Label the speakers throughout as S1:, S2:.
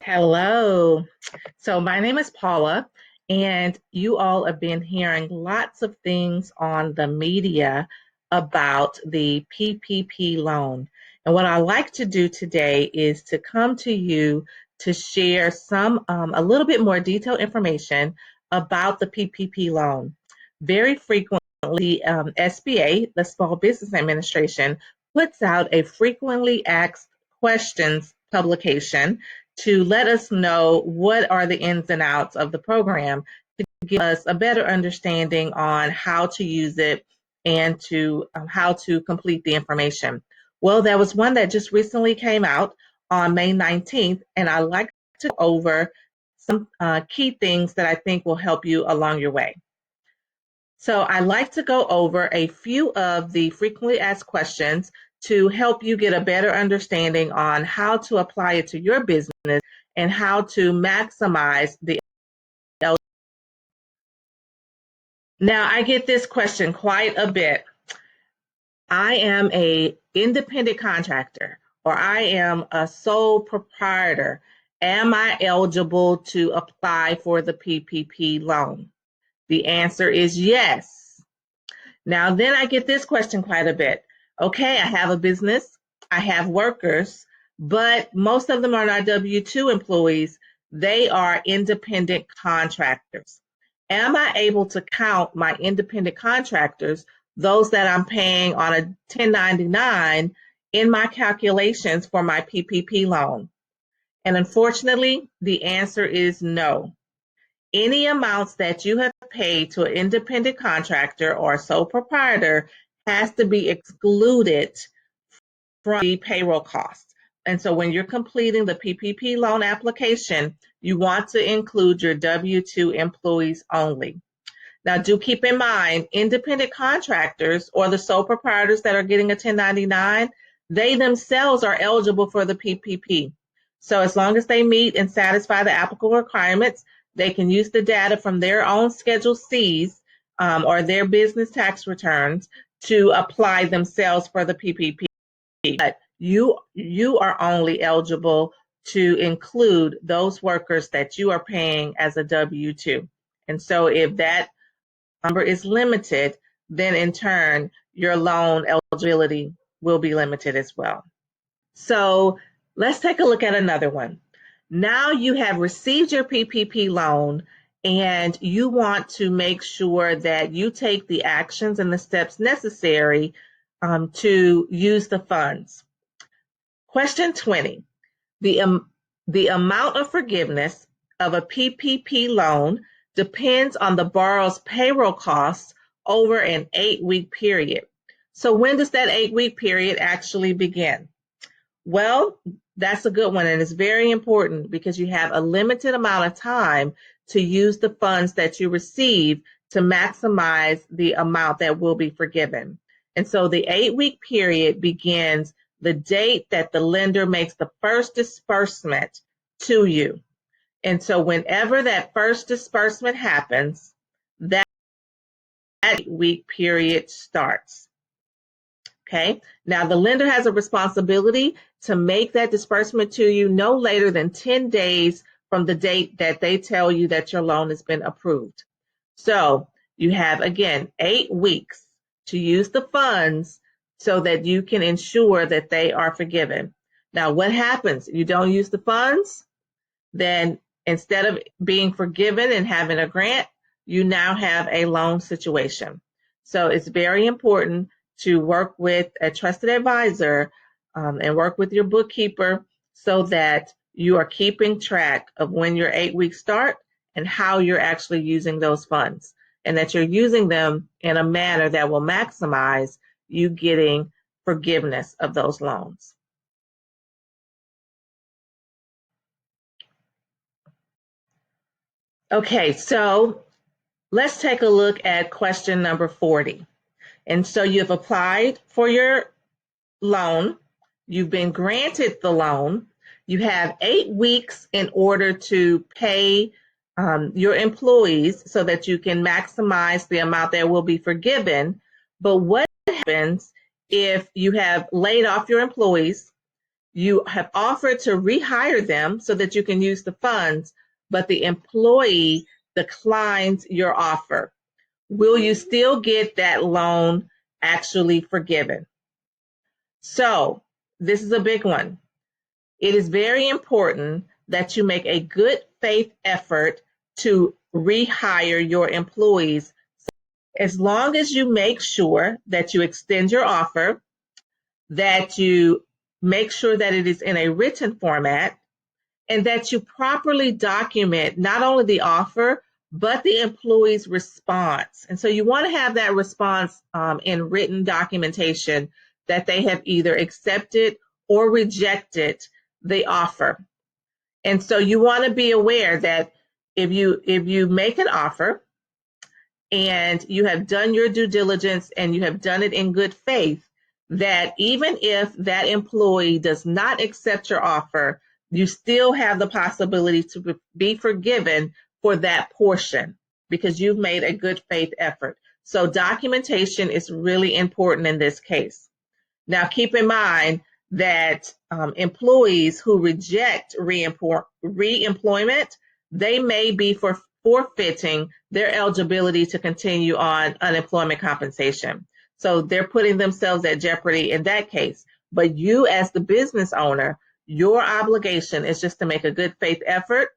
S1: Hello. So my name is Paula, and you all have been hearing lots of things on the media about the PPP loan. And what I like to do today is to come to you to share a little bit more detailed information about the PPP loan. Very frequently, SBA, the Small Business Administration, puts out a frequently asked questions publication to let us know what are the ins and outs of the program to give us a better understanding on how to use it and to how to complete the information. Well, there was one that just recently came out on May 19th, and I'd like to go over some key things that I think will help you along your way. So I'd like to go over a few of the frequently asked questions to help you get a better understanding on how to apply it to your business and how to maximize the eligibility. Now, I get this question quite a bit. I am a independent contractor, or I am a sole proprietor. Am I eligible to apply for the PPP loan? The answer is yes. Now, then I get this question quite a bit. Okay, I have a business, I have workers, but most of them are not W-2 employees. They are independent contractors. Am I able to count my independent contractors, those that I'm paying on a 1099, in my calculations for my PPP loan? And unfortunately, the answer is no. Any amounts that you have paid to an independent contractor or sole proprietor has to be excluded from the payroll costs. And so when you're completing the PPP loan application, you want to include your W-2 employees only. Now, do keep in mind, independent contractors or the sole proprietors that are getting a 1099, they themselves are eligible for the PPP. So as long as they meet and satisfy the applicable requirements, they can use the data from their own Schedule Cs or their business tax returns to apply themselves for the PPP. But you are only eligible to include those workers that you are paying as a W-2. And so if that number is limited, then in turn, your loan eligibility will be limited as well. So let's take a look at another one. Now you have received your PPP loan and you want to make sure that you take the actions and the steps necessary to use the funds. Question 20, the amount of forgiveness of a PPP loan depends on the borrower's payroll costs over an 8-week period. So when does that 8-week period actually begin? Well, that's a good one, and it's very important because you have a limited amount of time to use the funds that you receive to maximize the amount that will be forgiven. And so the 8-week period begins the date that the lender makes the first disbursement to you. And so whenever that first disbursement happens, that 8-week period starts. Okay, now the lender has a responsibility to make that disbursement to you no later than 10 days from the date that they tell you that your loan has been approved. So you have, again, 8 weeks to use the funds so that you can ensure that they are forgiven. Now, what happens? You don't use the funds, then instead of being forgiven and having a grant, you now have a loan situation. So it's very important to work with a trusted advisor and work with your bookkeeper so that you are keeping track of when your 8 weeks start and how you're actually using those funds, and that you're using them in a manner that will maximize you getting forgiveness of those loans. Okay, so let's take a look at question number 40. And so you've applied for your loan, you've been granted the loan, you have 8 weeks in order to pay your employees so that you can maximize the amount that will be forgiven. But what happens if you have laid off your employees, You have offered to rehire them so that you can use the funds, but the employee declines your offer. Will you still get that loan actually forgiven? So this is a big one. It is very important that you make a good faith effort to rehire your employees. As long as you make sure that you extend your offer, that you make sure that it is in a written format, and that you properly document not only the offer, but the employee's response. And so you want to have that response in written documentation that they have either accepted or rejected the offer. And so you want to be aware that if you make an offer and you have done your due diligence and you have done it in good faith, that even if that employee does not accept your offer, you still have the possibility to be forgiven for that portion because you've made a good faith effort. So documentation is really important in this case. Now, keep in mind that employees who reject reemployment, they may be forfeiting their eligibility to continue on unemployment compensation. So they're putting themselves at jeopardy in that case. But you, as the business owner, your obligation is just to make a good faith effort,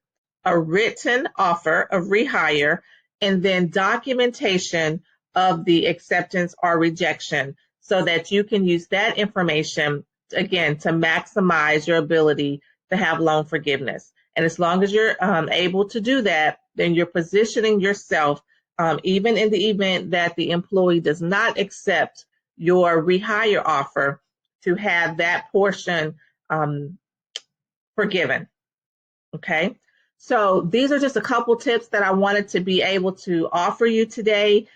S1: a written offer of rehire, and then documentation of the acceptance or rejection so that you can use that information, again, to maximize your ability to have loan forgiveness. And as long as you're able to do that, then you're positioning yourself, even in the event that the employee does not accept your rehire offer, to have that portion forgiven. Okay. So these are just a couple tips that I wanted to be able to offer you today.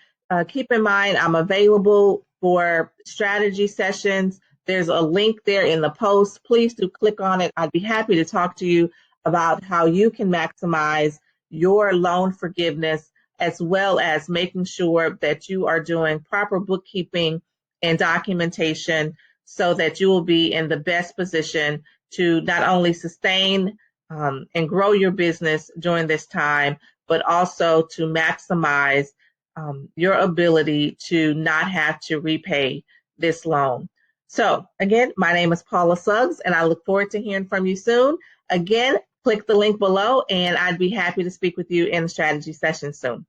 S1: Keep in mind, I'm available for strategy sessions. There's a link there in the post. Please do click on it. I'd be happy to talk to you about how you can maximize your loan forgiveness, as well as making sure that you are doing proper bookkeeping and documentation so that you will be in the best position to not only sustain and grow your business during this time, but also to maximize your ability to not have to repay this loan. So again, my name is Paula Suggs, and I look forward to hearing from you soon. Again, click the link below, and I'd be happy to speak with you in the strategy session soon.